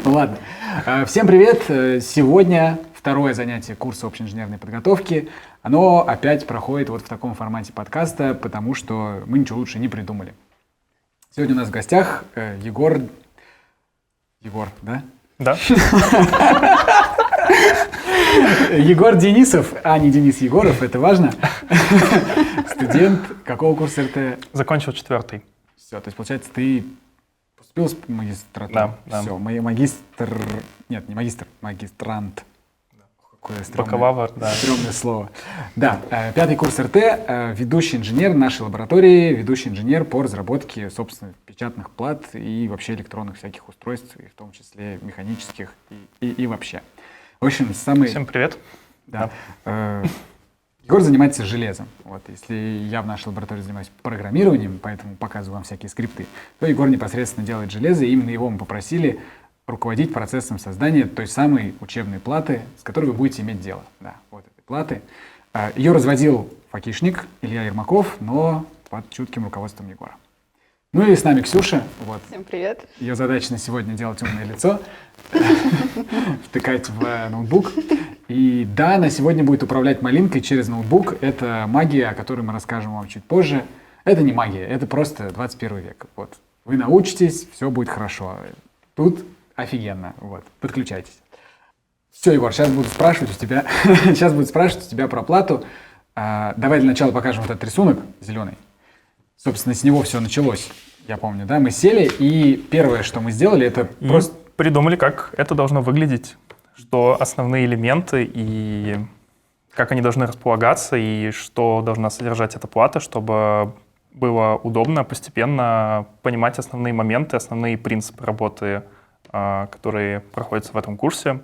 Ладно. Всем привет. Сегодня второе занятие курса общей инженерной подготовки. Оно опять проходит вот в таком формате подкаста, потому что мы ничего лучше не придумали. Сегодня у нас в гостях Егор, да? Да. Егор Денисов, а не Денис Егоров, это важно. Студент какого курса РТ? Закончил 4-й. Все, то есть, получается, ты поступил в магистратуру? Да. Все, магистр... Нет, не магистр, магистрант. Какое Бакалавр, да. стрёмное слово. Да, 5-й курс РТ, ведущий инженер нашей лаборатории, ведущий инженер по разработке, собственно, печатных плат и вообще электронных всяких устройств, и в том числе механических и вообще. В общем, самый... Всем привет. Да. Егор занимается железом. Вот, если я в нашей лаборатории занимаюсь программированием, поэтому показываю вам всякие скрипты, то Егор непосредственно делает железо, и именно его мы попросили руководить процессом создания той самой учебной платы, с которой вы будете иметь дело. Да, вот этой платы. Ее разводил факишник Илья Ермаков, но под чутким руководством Егора. Ну и с нами Ксюша. Вот. Всем привет. Ее задача на сегодня делать умное лицо, втыкать в ноутбук. И да, она сегодня будет управлять малинкой через ноутбук. Это магия, о которой мы расскажем вам чуть позже. Это не магия, это просто 21 век. Вот. Вы научитесь, все будет хорошо. Тут офигенно. Вот. Подключайтесь. Все, Егор, сейчас буду спрашивать у тебя про плату. Давай для начала покажем вот этот рисунок зеленый. Собственно, с него все началось, я помню, да? Мы сели, и первое, что мы сделали, это просто... Придумали, как это должно выглядеть, что основные элементы и как они должны располагаться, и что должна содержать эта плата, чтобы было удобно постепенно понимать основные моменты, основные принципы работы, которые проходятся в этом курсе.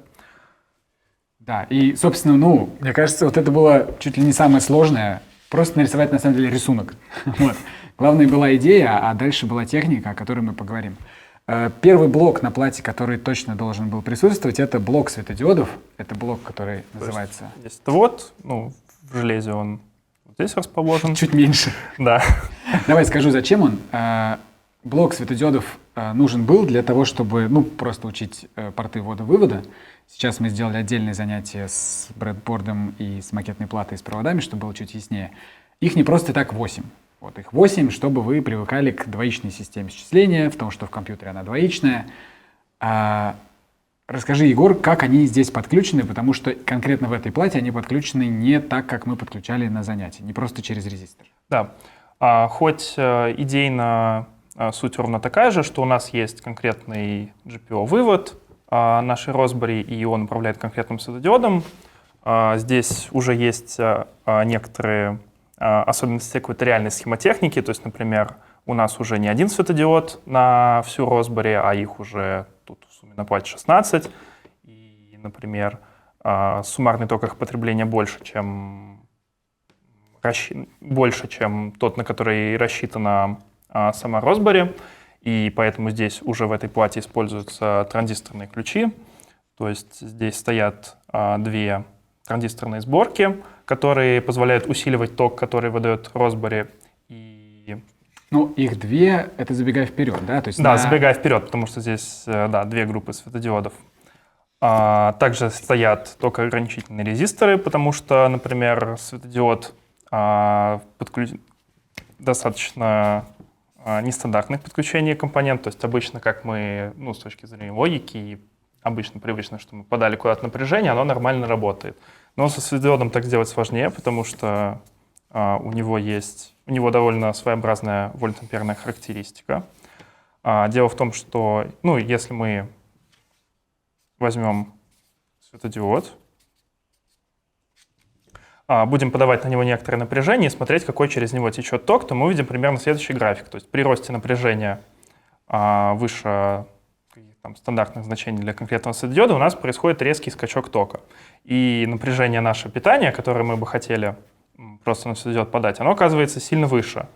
Да, и, собственно, мне кажется, вот это было чуть ли не самое сложное, просто нарисовать, на самом деле, рисунок. Вот. Главное была идея, а дальше была техника, о которой мы поговорим. Первый блок на плате, который точно должен был присутствовать, это блок светодиодов. Это блок, который называется... Здесь вот, в железе он здесь расположен. Чуть меньше. Да. Давай скажу, зачем он. Блок светодиодов нужен был для того, чтобы, просто учить порты ввода-вывода. Сейчас мы сделали отдельные занятия с брэдбордом и с макетной платой, с проводами, чтобы было чуть яснее. Их не просто так 8. Вот их 8, чтобы вы привыкали к двоичной системе счисления, в том, что в компьютере она двоичная. Расскажи, Егор, как они здесь подключены, потому что конкретно в этой плате они подключены не так, как мы подключали на занятии, не просто через резистор. Да. Хоть идейно суть ровно такая же, что у нас есть конкретный GPIO-вывод нашей Raspberry, и он управляет конкретным светодиодом. Здесь уже есть некоторые особенности экваториальной схемотехники, то есть, например, у нас уже не один светодиод на всю Raspberry, а их уже тут в сумме на плате 16. И, например, суммарный ток их потребления больше, чем тот, на который рассчитана сама Raspberry. И поэтому здесь уже в этой плате используются транзисторные ключи. То есть здесь стоят две транзисторные сборки, которые позволяют усиливать ток, который выдает Raspberry. Их две, это забегая вперед, да? То есть забегая вперед, потому что здесь, две группы светодиодов. Также стоят токоограничительные резисторы, потому что, например, светодиод достаточно нестандартных подключений компонент, то есть обычно, как мы, с точки зрения логики, обычно привычно, что мы подали куда-то напряжение, оно нормально работает. Но со светодиодом так сделать сложнее, потому что у него довольно своеобразная вольтамперная характеристика. Дело в том, что, если мы возьмем светодиод, будем подавать на него некоторое напряжение и смотреть, какой через него течет ток, то мы увидим примерно следующий график. То есть при росте напряжения выше стандартных значений для конкретного светодиода у нас происходит резкий скачок тока. И напряжение нашего питания, которое мы бы хотели просто на светодиод подать, оно оказывается сильно выше,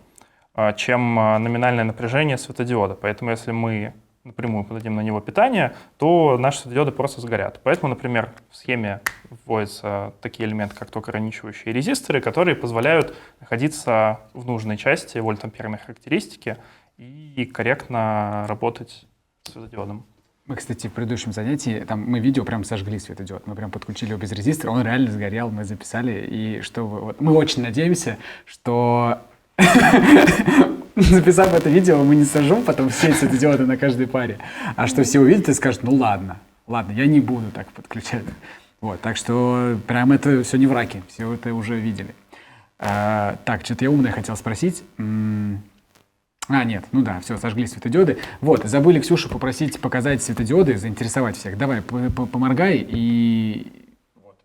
чем номинальное напряжение светодиода. Поэтому если мы напрямую подадим на него питание, то наши светодиоды просто сгорят. Поэтому, например, в схеме вводятся такие элементы, как токоограничивающие резисторы, которые позволяют находиться в нужной части вольтамперной характеристики и корректно работать с светодиодом. Мы, кстати, в предыдущем занятии, там мы видео прям сожгли светодиод. Мы прям подключили его без резистора, он реально сгорел, мы записали. И чтобы вот, мы очень надеемся, что записав это видео, мы не сожжем потом все светодиоды на каждой паре, а что все увидят и скажут, ну ладно, я не буду так подключать. Вот, так что прям это все не враки, все это уже видели. Так, что-то я умное хотел спросить. Нет, ну да, все, сожгли светодиоды. Вот, забыли Ксюшу попросить показать светодиоды, заинтересовать всех. Давай, поморгай и,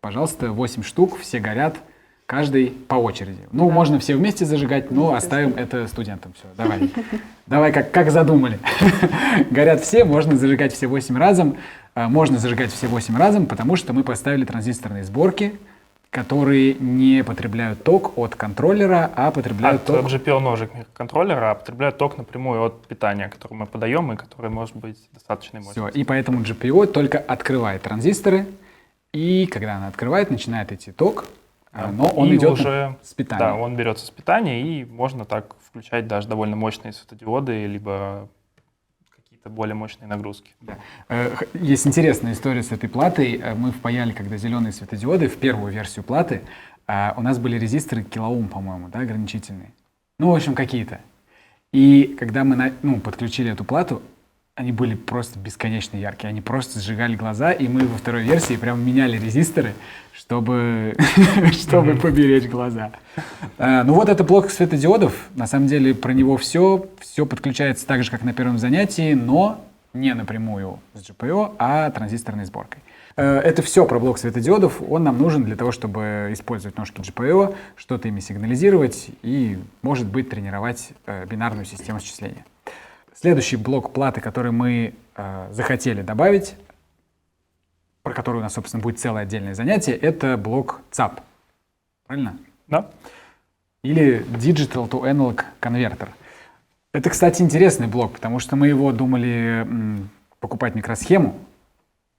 пожалуйста, 8 штук, все горят, каждый по очереди. Ну, Да. можно все вместе зажигать, но оставим это студентам. Все, давай. Давай, как задумали. Горят все, можно зажигать все 8 разом. Можно зажигать все 8 разом, потому что мы поставили транзисторные сборки, которые не потребляют ток от контроллера, а потребляют От ток... GPIO-ножек микроконтроллера потребляют ток напрямую от питания, которое мы подаем и которое может быть достаточной Все, мощностью. и поэтому GPIO только открывает транзисторы, и когда она открывает, начинает идти ток, но он И идет уже, с питания. да, он берется с питания, и можно так включать даже довольно мощные светодиоды, либо какие-то более мощные нагрузки. Да. Есть интересная история с этой платой. Мы впаяли, когда зеленые светодиоды, в первую версию платы, у нас были резисторы килоом, по-моему, да, ограничительные. Ну, в общем, какие-то. И когда мы подключили эту плату, они были просто бесконечно яркие. Они просто сжигали глаза, и мы во второй версии прям меняли резисторы, чтобы поберечь глаза. Ну вот это блок светодиодов. На самом деле про него все подключается так же, как на первом занятии, но не напрямую с GPIO, а транзисторной сборкой. Это все про блок светодиодов. Он нам нужен для того, чтобы использовать ножки GPIO, что-то ими сигнализировать и, может быть, тренировать бинарную систему счисления. Следующий блок платы, который мы захотели добавить, про который у нас, собственно, будет целое отдельное занятие, это блок CAP. Правильно? Да? Или Digital to Analog Converter. Это, кстати, интересный блок, потому что мы его думали покупать микросхему.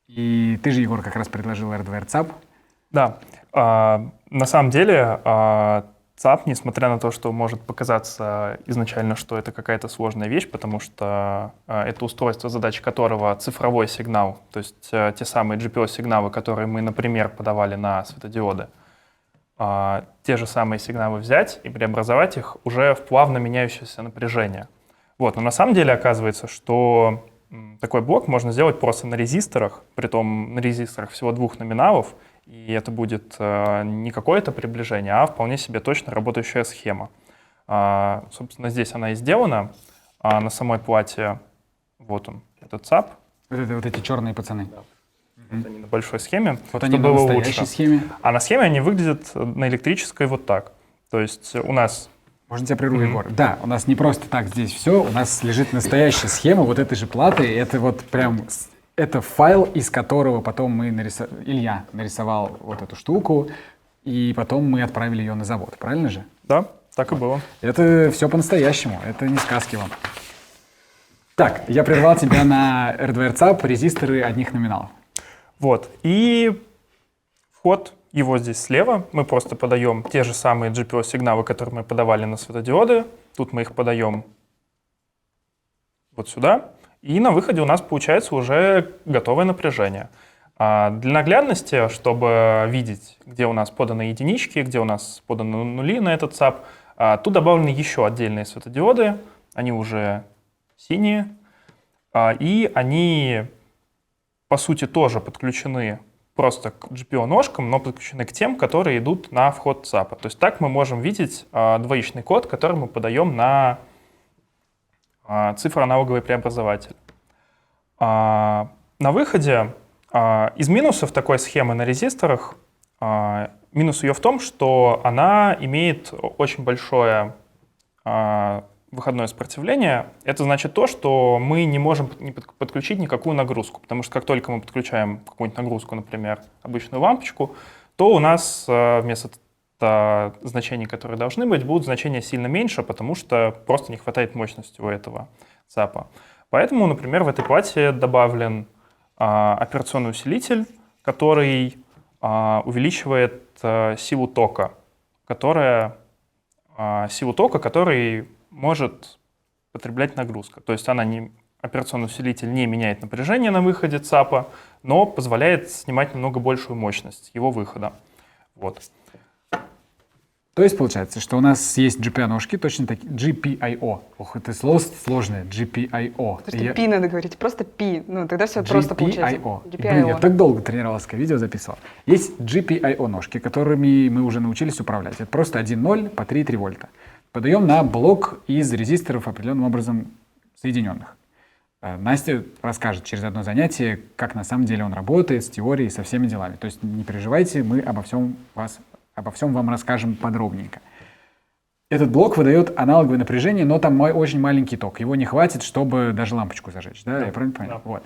И ты же, Егор, как раз предложил R2R CAP. Да. На самом деле ЦАП, несмотря на то, что может показаться изначально, что это какая-то сложная вещь, потому что это устройство, задача которого цифровой сигнал, то есть те самые GPIO-сигналы, которые мы, например, подавали на светодиоды, те же самые сигналы взять и преобразовать их уже в плавно меняющееся напряжение. Вот. Но на самом деле оказывается, что такой блок можно сделать просто на резисторах, притом на резисторах всего 2 номиналов, и это будет не какое-то приближение, а вполне себе точно работающая схема. Собственно, здесь она и сделана. На самой плате, вот он, этот ЦАП. Вот эти черные пацаны. Вот они на большой схеме. Вот они на было настоящей лучше. схеме. А на схеме они выглядят на электрической вот так. То есть у нас... Можно тебя прерву, Егор? Да, у нас не просто так здесь все, у нас лежит настоящая схема вот этой же платы. Это вот прям... Это файл, из которого потом Илья нарисовал вот эту штуку, и потом мы отправили ее на завод. Правильно же? Да, так и было. Это все по-настоящему, это не сказки вам. Так, я прервал тебя на R2R CAP, резисторы одних номиналов. Вот, и вход его здесь слева. Мы просто подаем те же самые GPIO-сигналы, которые мы подавали на светодиоды. Тут мы их подаем вот сюда. И на выходе у нас получается уже готовое напряжение. Для наглядности, чтобы видеть, где у нас поданы единички, где у нас поданы нули на этот ЦАП, тут добавлены еще отдельные светодиоды. Они уже синие. И они, по сути, тоже подключены просто к GPIO-ножкам, но подключены к тем, которые идут на вход ЦАПа. То есть так мы можем видеть двоичный код, который мы подаем на цифроаналоговый преобразователь. На выходе из минусов такой схемы на резисторах, минус ее в том, что она имеет очень большое выходное сопротивление. Это значит то, что мы не можем подключить никакую нагрузку, потому что как только мы подключаем какую-нибудь нагрузку, например, обычную лампочку, то у нас вместо значений, которые должны быть, будут значения сильно меньше, потому что просто не хватает мощности у этого ЦАПа. Поэтому, например, в этой плате добавлен операционный усилитель, который увеличивает силу тока, который может потреблять нагрузка. То есть она не операционный усилитель не меняет напряжение на выходе ЦАПа, но позволяет снимать намного большую мощность его выхода. Вот. То есть получается, что у нас есть GPIO-ножки, точно такие, GPIO. Ох, это слово сложное, GPIO. Потому что пи надо говорить, просто пи. Ну, тогда все просто получается. GPIO. Блин, я так долго тренировался, видео записывал. Есть GPIO-ножки, которыми мы уже научились управлять. Это просто 1,0 по 3,3 вольта. Подаем на блок из резисторов определенным образом соединенных. Настя расскажет через одно занятие, как на самом деле он работает, с теорией, со всеми делами. То есть не переживайте, мы обо всем вам расскажем подробненько. Этот блок выдает аналоговое напряжение, но там очень маленький ток. Его не хватит, чтобы даже лампочку зажечь. Да? Я правильно понял? Да. Вот.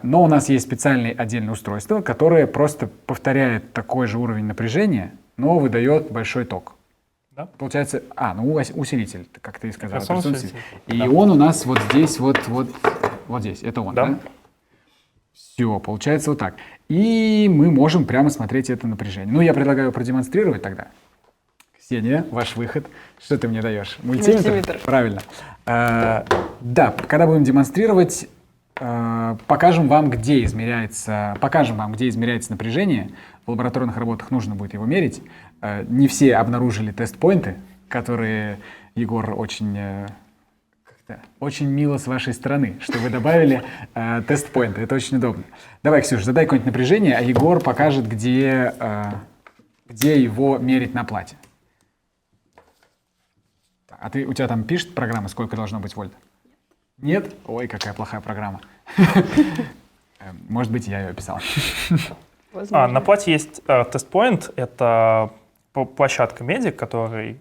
Но у нас есть специальное отдельное устройство, которое просто повторяет такой же уровень напряжения, но выдает большой ток. Да. Получается, усилитель, как ты и сказал. Усилитель. И Да. он у нас вот здесь, вот здесь. Это он, Да. да? Все, получается вот так. И мы можем прямо смотреть это напряжение. Ну, я предлагаю продемонстрировать тогда. Ксения, ваш выход. Что ты мне даешь? Мультиметр. Правильно. Да, когда будем демонстрировать, покажем вам, где измеряется напряжение. В лабораторных работах нужно будет его мерить. Не все обнаружили тест-поинты, которые Егор очень мило с вашей стороны, что вы добавили тест-поинты. Это очень удобно. Давай, Ксюш, задай какое-нибудь напряжение, а Егор покажет, где его мерить на плате. А у тебя там пишет программа, сколько должно быть вольт? Нет? Ой, какая плохая программа. Может быть, я ее писал. На плате есть тест-поинт. Это площадка Medic, который...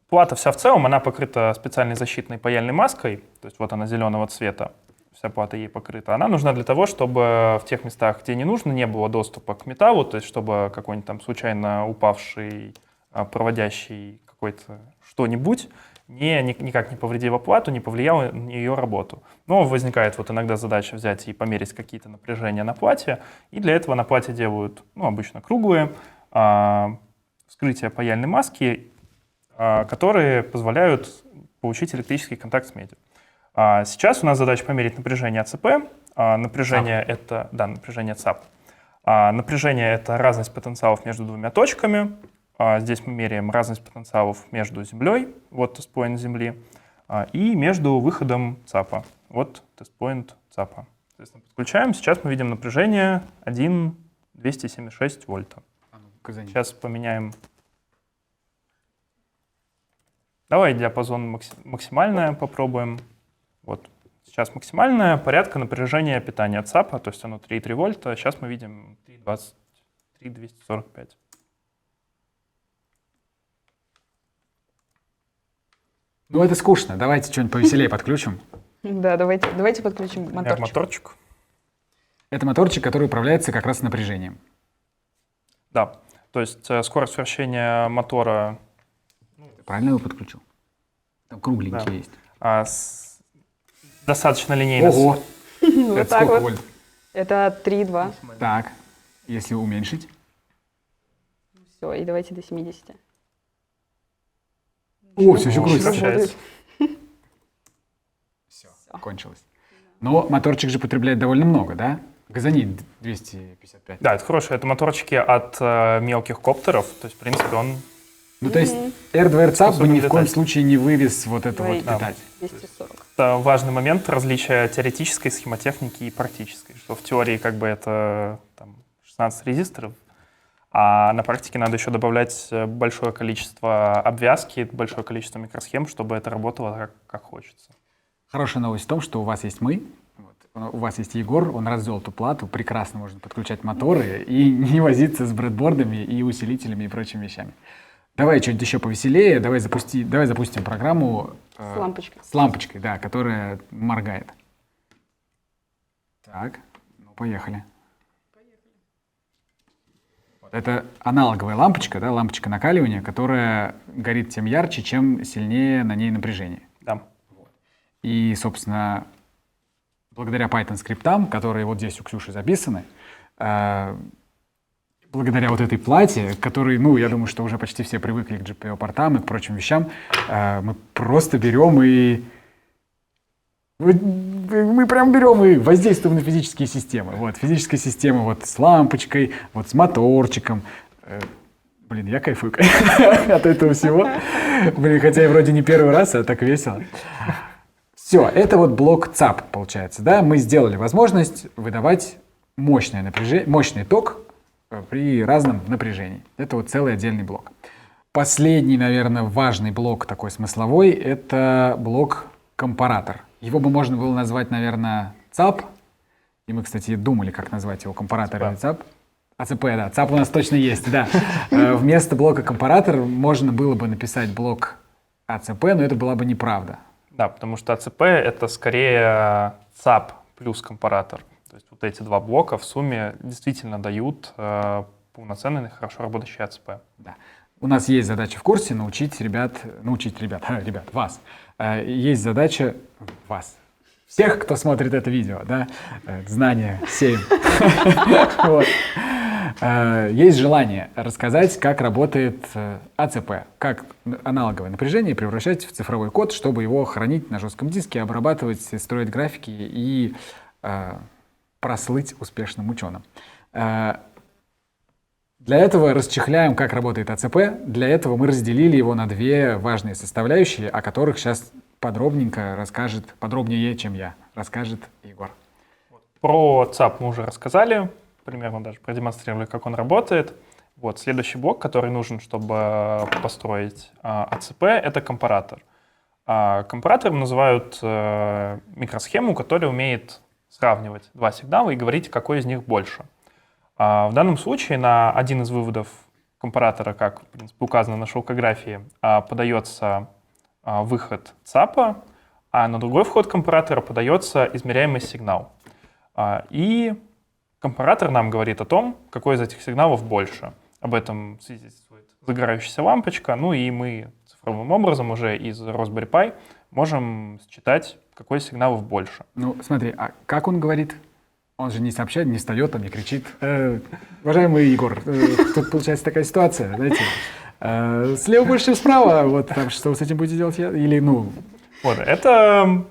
Плата вся в целом, она покрыта специальной защитной паяльной маской. То есть вот она зеленого цвета. Вся плата ей покрыта. Она нужна для того, чтобы в тех местах, где не нужно, не было доступа к металлу. То есть чтобы какой-нибудь там случайно упавший, проводящий какой-то что-нибудь никак не повредило плату, не повлияло на ее работу. Но возникает вот иногда задача взять и померить какие-то напряжения на плате. И для этого на плате делают, обычно круглые, вскрытия паяльной маски, которые позволяют получить электрический контакт с медью. Сейчас у нас задача померить напряжение АЦП. Напряжение ЦАП. Напряжение — это разность потенциалов между двумя точками. Здесь мы меряем разность потенциалов между Землей, вот тест-поинт Земли, и между выходом ЦАПа, вот тест-поинт ЦАПа. Соответственно, подключаем. Сейчас мы видим напряжение 1,276 вольта. Сейчас поменяем. Давай диапазон максимальное попробуем. Вот. Сейчас максимальное, порядка напряжения питания ЦАПа, то есть оно 3,3 вольта. Сейчас мы видим 3,245. Ну, это скучно. Давайте что-нибудь повеселее подключим. Да, давайте подключим моторчик. Моторчик. Это моторчик, который управляется как раз напряжением. Да, то есть скорость вращения мотора... Правильно его подключил? Там кругленький есть. Достаточно линейно. Ого! Вот Это так сколько вот. вольт? Это 3,2. Так, если уменьшить. Все, и давайте до 70. О, все еще крутится. Вращается. Все, кончилось. Но моторчик же потребляет довольно много, да? Газонит 255. Да, это хорошо. Это моторчики от мелких коптеров. То есть, в принципе, он... Ну, то есть R2R ЦАП бы ни в коем летать. случае не вывез вот это вот Да. летать. 240. Это важный момент различия теоретической схемотехники и практической. Что в теории как бы это там, 16 резисторов, а на практике надо еще добавлять большое количество обвязки, большое количество микросхем, чтобы это работало как хочется. Хорошая новость в том, что у вас есть мы, у вас есть Егор, он развел эту плату, прекрасно можно подключать моторы и не возиться с брэдбордами и усилителями и прочими вещами. Давай что-нибудь еще повеселее, давай запустим программу С лампочкой. с лампочкой, да, которая моргает. Так, ну поехали. Вот это аналоговая лампочка, да, лампочка накаливания, которая горит тем ярче, чем сильнее на ней напряжение. Да. И, собственно, благодаря Python скриптам, которые вот здесь у Ксюши записаны, благодаря вот этой плате, которой, я думаю, что уже почти все привыкли к GPIO-портам и к прочим вещам, мы просто берем и... Вы мы прям берем и воздействуем на физические системы. Вот, физическая система вот с лампочкой, вот с моторчиком. Блин, я кайфую от этого всего. Блин, хотя я вроде не первый раз, а так весело. Все, это вот блок ЦАП получается, да? Мы сделали возможность выдавать мощное напряжение, мощный ток при разном напряжении. Это вот целый отдельный блок. Последний, наверное, важный блок такой смысловой — это блок компаратор. Его бы можно было назвать, наверное, ЦАП. И мы, кстати, думали, как назвать его, компаратор или ЦАП. АЦП, да. ЦАП у нас точно есть, да. Вместо блока компаратор можно было бы написать блок АЦП, но это была бы неправда. Да, потому что АЦП — это скорее ЦАП плюс компаратор. То есть вот эти два блока в сумме действительно дают полноценный, хорошо работающий АЦП. Да. У нас есть задача в курсе научить ребят, вас. Есть задача вас. Всех, кто смотрит это видео, да, знания 7. Есть желание рассказать, как работает АЦП, как аналоговое напряжение превращать в цифровой код, чтобы его хранить на жестком диске, обрабатывать, строить графики и прослыть успешным ученым. Для этого расчехляем, как работает АЦП. Для этого мы разделили его на две важные составляющие, о которых сейчас подробненько расскажет, подробнее, чем я, расскажет Егор. Про ЦАП мы уже рассказали, примерно даже продемонстрировали, как он работает. Вот, следующий блок, который нужен, чтобы построить АЦП, это компаратор. Компаратором называют микросхему, которая умеет сравнивать два сигнала и говорить, какой из них больше. В данном случае на один из выводов компаратора, как в принципе указано на шелкографии, подается выход ЦАПа, а на другой вход компаратора подается измеряемый сигнал. И компаратор нам говорит о том, какой из этих сигналов больше. Об этом свидетельствует загорающаяся лампочка, ну и мы цифровым образом уже из Raspberry Pi можем считать, какой из сигналов больше. Ну, смотри, а как он говорит? Он же не сообщает, не встает, там, не кричит. Уважаемый Егор, тут получается такая ситуация, знаете, слева больше, чем справа, вот, там, что вы с этим будете делать? Или, ну... Вот, это...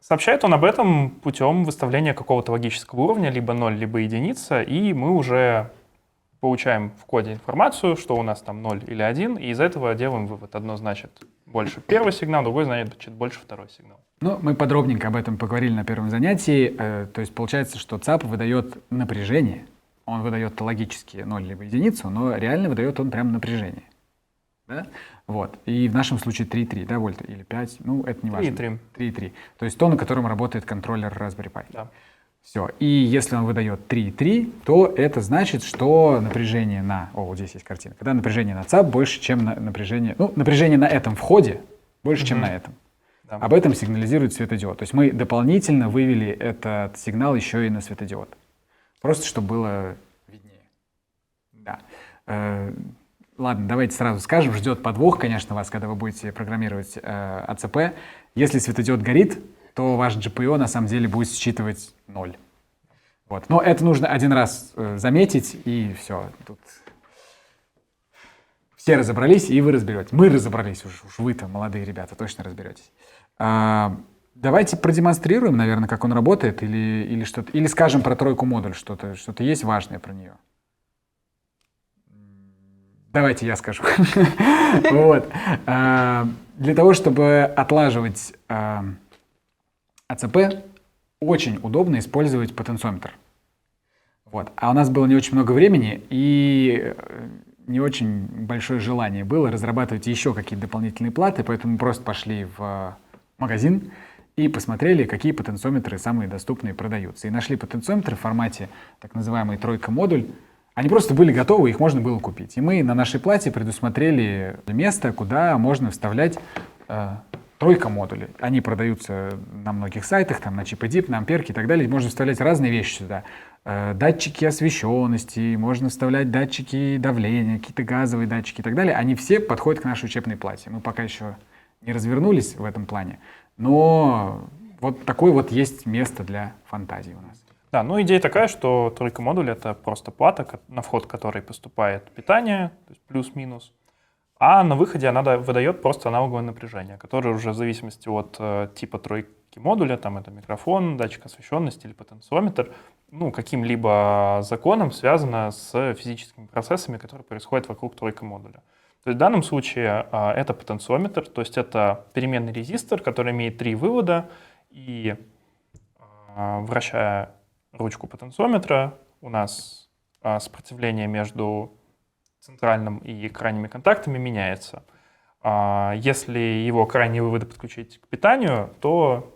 Сообщает он об этом путем выставления какого-то логического уровня, либо 0, либо единица, и мы уже получаем в коде информацию, что у нас там 0 или 1, и из этого делаем вывод. Одно значит больше первый сигнал, другой значит больше второй сигнал. Ну, мы подробненько об этом поговорили на первом занятии. То есть получается, что ЦАП выдает напряжение. Он выдает логически 0 либо единицу, но реально выдает он прям напряжение. Да? Вот. И в нашем случае 3,3, да, вольта, или 5, ну, это не важно. 3,3. То есть то, на котором работает контроллер Raspberry Pi. Да. Все. И если он выдает 3,3, то это значит, что напряжение на... О, вот здесь есть картина. Когда напряжение на ЦАП больше, чем на напряжение... Ну, напряжение на этом входе больше, чем на этом. Да. Об этом сигнализирует светодиод. То есть мы дополнительно вывели этот сигнал еще и на светодиод. Просто чтобы было виднее. Да. Ладно, давайте сразу скажем. Ждет подвох, конечно, вас, когда вы будете программировать АЦП. Если светодиод горит, то ваш GPIO на самом деле будет считывать 0. Вот. Но это нужно один раз заметить, и все. Тут все разобрались, и вы разберетесь. Мы разобрались уж вы-то, молодые ребята, точно разберетесь. Давайте продемонстрируем, наверное, как он работает, или что-то, или скажем про тройку модуль, что-то есть важное про нее. Давайте я скажу. Вот. Для того, чтобы отлаживать АЦП, очень удобно использовать потенциометр. Вот. А у нас было не очень много времени, и не очень большое желание было разрабатывать еще какие-то дополнительные платы, поэтому мы просто пошли в магазин и посмотрели, какие потенциометры самые доступные продаются. И нашли потенциометры в формате так называемый тройка-модуль. Они просто были готовы, их можно было купить. И мы на нашей плате предусмотрели место, куда можно вставлять тройка-модули. Они продаются на многих сайтах, там на ChipDip, на Амперке и так далее. Можно вставлять разные вещи сюда. Датчики освещенности, можно вставлять датчики давления, какие-то газовые датчики и так далее. Они все подходят к нашей учебной плате. Мы пока еще не развернулись в этом плане, но вот такое вот есть место для фантазии у нас. Да, ну идея такая, что тройка-модуль — это просто плата, на вход которой поступает питание, то есть плюс-минус. А на выходе она выдает просто аналоговое напряжение, которое уже в зависимости от типа тройки модуля, там это микрофон, датчик освещенности или потенциометр, ну, каким-либо законом связано с физическими процессами, которые происходят вокруг тройки модуля. То есть в данном случае это потенциометр, то есть это переменный резистор, который имеет 3 вывода, и вращая ручку потенциометра, у нас сопротивление между центральным и крайними контактами меняется. Если его крайние выводы подключить к питанию, то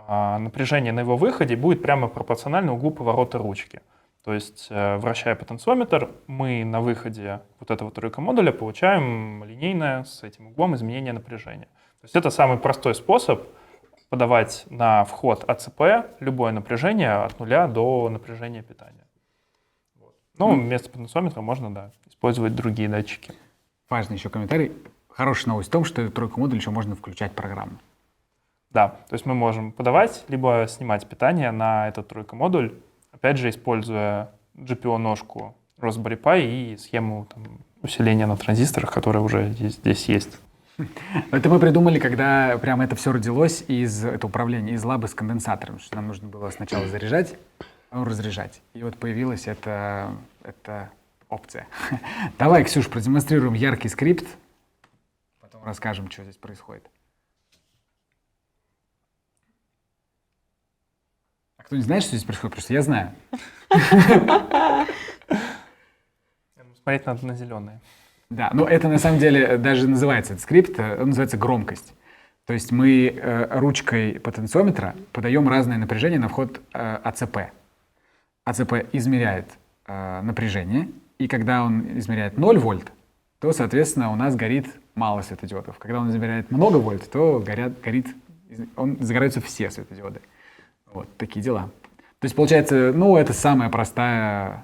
напряжение на его выходе будет прямо пропорционально углу поворота ручки. То есть, вращая потенциометр, мы на выходе вот этого тройка модуля получаем линейное с этим углом изменение напряжения. То есть это самый простой способ подавать на вход АЦП любое напряжение от 0 до напряжения питания. Но вместо потенциометра можно, да, использовать другие датчики. Важный еще комментарий. Хорошая новость в том, что эту тройку модуль еще можно включать программу. Да, то есть мы можем подавать, либо снимать питание на этот тройка модуль, опять же, используя GPIO-ножку Raspberry Pi и схему там, усиления на транзисторах, которая уже здесь есть. Это мы придумали, когда прямо это все родилось это управление из лабы с конденсатором, что нам нужно было сначала заряжать, а разряжать. И вот появилась эта опция. Давай, Ксюш, продемонстрируем яркий скрипт, потом расскажем, что здесь происходит. А кто не знает, что здесь происходит? Потому что я знаю. Смотреть надо на зеленые. Да, но это на самом деле даже называется этот скрипт, он называется громкость. То есть мы ручкой потенциометра подаем разное напряжение на вход АЦП. АЦП измеряет напряжение, и когда он измеряет 0 вольт, то, соответственно, у нас горит мало светодиодов. Когда он измеряет много вольт, то загораются все светодиоды. Вот такие дела. То есть, получается, ну, это самая простая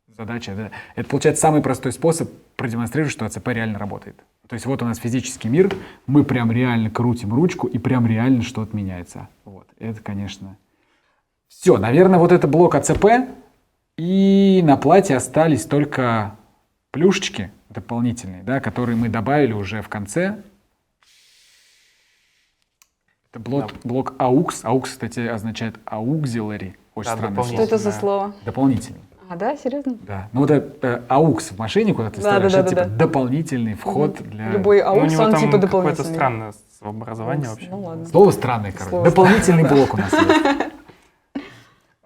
задача. Да? Это, получается, самый простой способ продемонстрировать, что АЦП реально работает. То есть вот у нас физический мир, мы прям реально крутим ручку, и прям реально что-то меняется. Вот. Это, конечно... Все, наверное, вот это блок АЦП, и на плате остались только плюшечки дополнительные, да, которые мы добавили уже в конце. Это блок AUX. AUX, кстати, означает auxiliary. Очень странное Что это за слово? Дополнительный. А, да? Серьезно? Да. Ну вот это AUX в машине, куда ты вставляешь, это типа дополнительный вход для... Любой Ну, у AUX, него он там типа какое-то дополнительный. странное образование вообще. Ну ладно. Слово странное, короче. Слово Дополнительный блок у нас есть.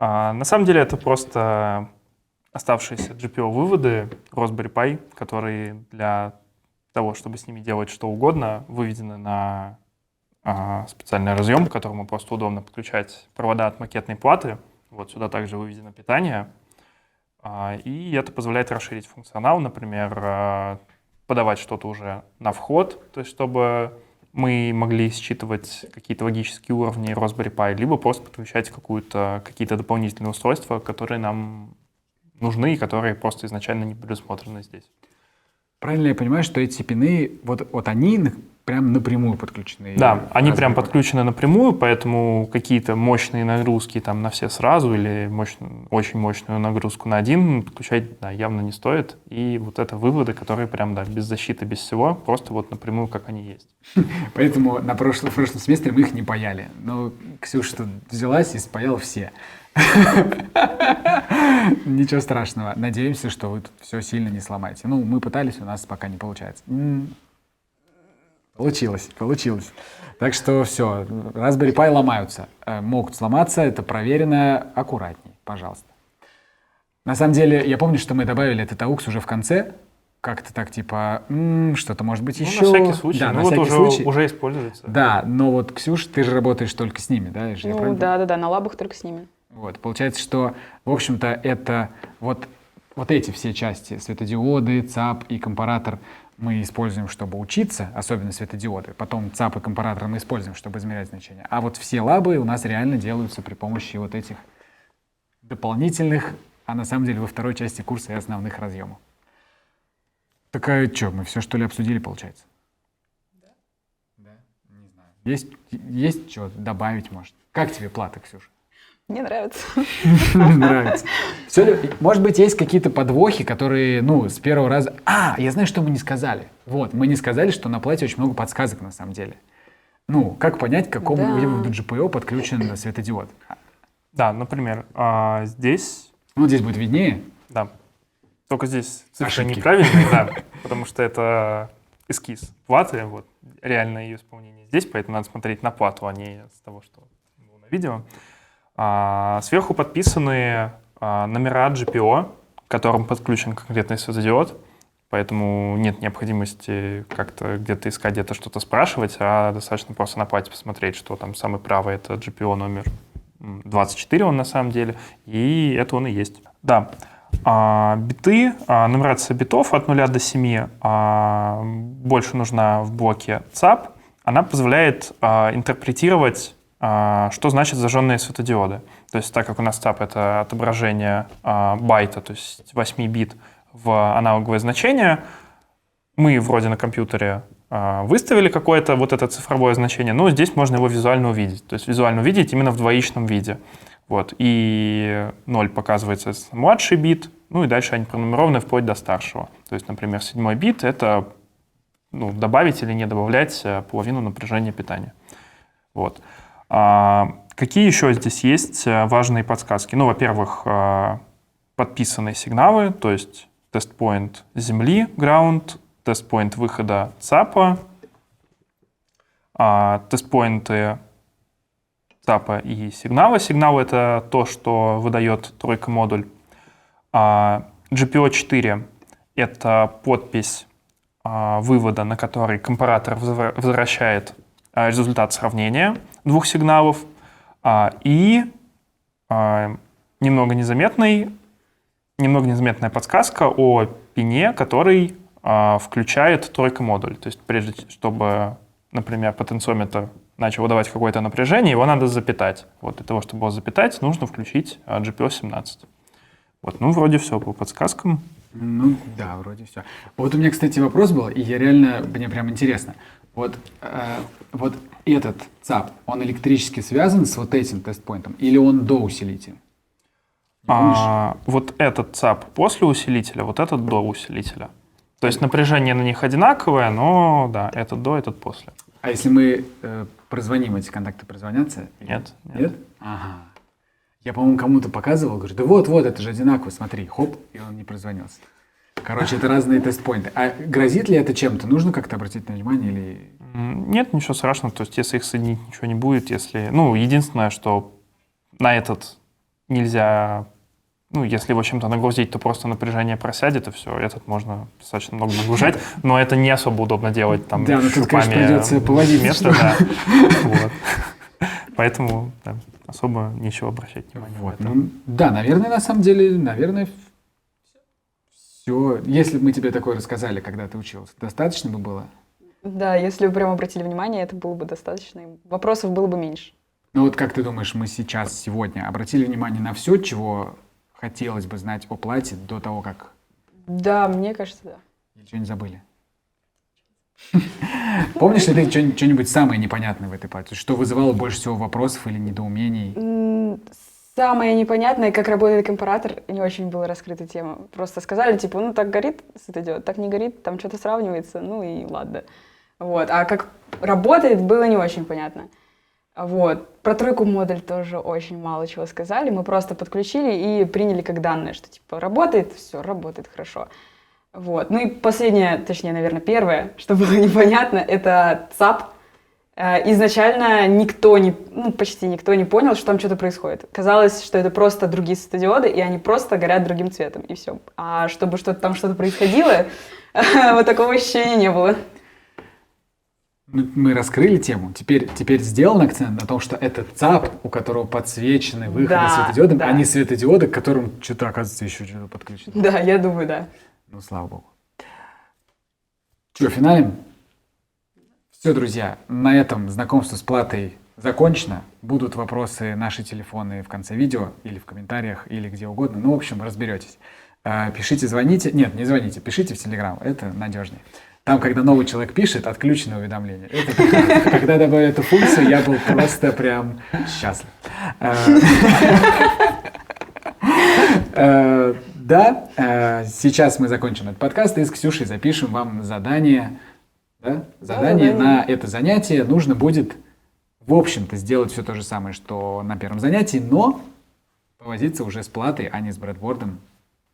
На самом деле это просто оставшиеся GPIO-выводы Raspberry Pi, которые для того, чтобы с ними делать что угодно, выведены на специальный разъем, к которому просто удобно подключать провода от макетной платы. Вот сюда также выведено питание. И это позволяет расширить функционал, например, подавать что-то уже на вход, то есть чтобы мы могли считывать какие-то логические уровни Raspberry Pi, либо просто подключать какие-то дополнительные устройства, которые нам нужны и которые просто изначально не предусмотрены здесь. Правильно я понимаю, что эти пины, вот они прям напрямую подключены? Да, они прям подключены напрямую, поэтому какие-то мощные нагрузки там на все сразу или очень мощную нагрузку на один подключать явно не стоит. И вот это выводы, которые прям без защиты, без всего, просто вот напрямую, как они есть. Поэтому в прошлом семестре мы их не паяли. Но Ксюша тут взялась и спаяла все. Ничего страшного. Надеемся, что вы тут все сильно не сломаете. Ну, мы пытались, у нас пока не получается. Получилось. Так что все, Raspberry Pi ломаются. Могут сломаться, это проверено. Аккуратней, пожалуйста. На самом деле, я помню, что мы добавили этот AUX уже в конце. Как-то так, типа, что-то может быть еще. На всякий случай. Да, ну, на вот всякий случай. уже используется. Да, но вот, Ксюш, ты же работаешь только с ними, да? Ну, да, на лабах только с ними. Вот, получается, что, в общем-то, это вот эти все части, светодиоды, ЦАП и компаратор, мы используем, чтобы учиться, особенно светодиоды. Потом ЦАП и компаратор мы используем, чтобы измерять значения. А вот все лабы у нас реально делаются при помощи вот этих дополнительных, а на самом деле во второй части курса и основных разъемов. Так а что, мы все что ли обсудили, получается? Да, не знаю. Есть что добавить, может? Как тебе плата, Ксюша? Мне нравится. Нравится. Может быть, есть какие-то подвохи, которые, с первого раза... Я знаю, что мы не сказали. Мы не сказали, что на плате очень много подсказок на самом деле. Как понять, к какому выводу GPIO подключен светодиод? Да, например, здесь... Здесь будет виднее. Да. Только здесь цифры Ошибки. неправильные, да, потому что это эскиз платы, реальное ее исполнение здесь, поэтому надо смотреть на плату, а не с того, что было на видео. Сверху подписаны номера GPIO, к которым подключен конкретный светодиод, поэтому нет необходимости как-то где-то искать, где-то что-то спрашивать, а достаточно просто на плате посмотреть, что там самый правый — это GPIO номер 24 он на самом деле, и это он и есть. Да. Биты, нумерация битов от 0 до 7 больше нужна в блоке ЦАП. Она позволяет интерпретировать, что значит зажженные светодиоды. То есть так как у нас ЦАП — это отображение байта, то есть 8 бит в аналоговое значение, мы вроде на компьютере выставили какое-то это цифровое значение, но здесь можно его визуально увидеть. То есть визуально увидеть именно в двоичном виде. И 0 показывается as младший бит, и дальше они пронумерованы вплоть до старшего. То есть, например, 7 бит — это добавить или не добавлять половину напряжения питания. Какие еще здесь есть важные подсказки? Во-первых, подписанные сигналы, то есть тест-поинт земли, ground, тест-поинт выхода ЦАПа, тест-поинты ЦАПа и сигнала. Сигнал — это то, что выдает тройка модуль. GPIO 4 — это подпись вывода, на который компаратор возвращает результат сравнения двух сигналов. И немного незаметная подсказка о пине, который включает тройка модуль. То есть прежде, чтобы, например, потенциометр начал выдавать какое-то напряжение, его надо запитать. Для того, чтобы его запитать, нужно включить GPIO 17. Вроде все по подсказкам. Да, вроде все. У меня, кстати, вопрос был, и мне прям интересно. Этот ЦАП, он электрически связан с этим тест-поинтом, или он до усилителя? Этот ЦАП после усилителя, этот до усилителя. То есть напряжение на них одинаковое, но да, этот до, этот после. А если мы прозвоним, эти контакты прозвонятся? Нет. Ага. Я, по-моему, кому-то показывал, говорю, да вот, это же одинаково, смотри, хоп, и он не прозвонился. Короче, это разные тест-поинты. А грозит ли это чем-то? Нужно как-то обратить на внимание или... Нет, ничего страшного. То есть если их соединить, ничего не будет. Единственное, что на этот нельзя... если его чем-то нагрузить, то просто напряжение просядет, и все. Этот можно достаточно много нагружать, но это не особо удобно делать там да, но тут, конечно, придется повозиться. Да. Поэтому особо нечего обращать внимания. Да, наверное, на самом деле, все. Если бы мы тебе такое рассказали, когда ты учился, достаточно бы было? Да, если бы прям обратили внимание, это было бы достаточно, и вопросов было бы меньше. Как ты думаешь, мы сегодня обратили внимание на все, чего хотелось бы знать о плате до того, как... Да, мне кажется, да. Или что-нибудь забыли? Помнишь ли ты что-нибудь самое непонятное в этой плате? Что вызывало больше всего вопросов или недоумений? Самое непонятное, как работает компаратор, не очень была раскрыта тема. Просто сказали, так горит светодиод, так не горит, там что-то сравнивается, и ладно. А как работает, было не очень понятно. Про тройку модуль тоже очень мало чего сказали. Мы просто подключили и приняли как данное, что работает, все, работает хорошо. И последнее, точнее, наверное, первое, что было непонятно, это ЦАП. Изначально почти никто не понял, что там что-то происходит. Казалось, что это просто другие светодиоды, и они просто горят другим цветом, и все. А чтобы там что-то происходило, такого ощущения не было. Мы раскрыли тему. Теперь сделан акцент на том, что это ЦАП, у которого подсвечены выходы светодиодом, а не светодиоды, к которым что-то, оказывается, еще что-то подключено. Да, я думаю, да. Слава богу. Финалим? Все, друзья, на этом знакомство с платой закончено. Будут вопросы, наши телефоны в конце видео, или в комментариях, или где угодно. В общем, разберетесь. Пишите, звоните. Нет, не звоните, пишите в Телеграм, это надежнее. Там, когда новый человек пишет, отключено уведомление. Когда добавили эту функцию, я был просто прям счастлив. Да, сейчас мы закончим этот подкаст и с Ксюшей запишем вам задание. Да? Задание на это занятие. Нужно будет, в общем-то, сделать все то же самое, что на первом занятии, но повозиться уже с платой, а не с брэдбордом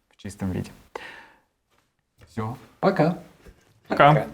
в чистом виде. Все, пока. Пока.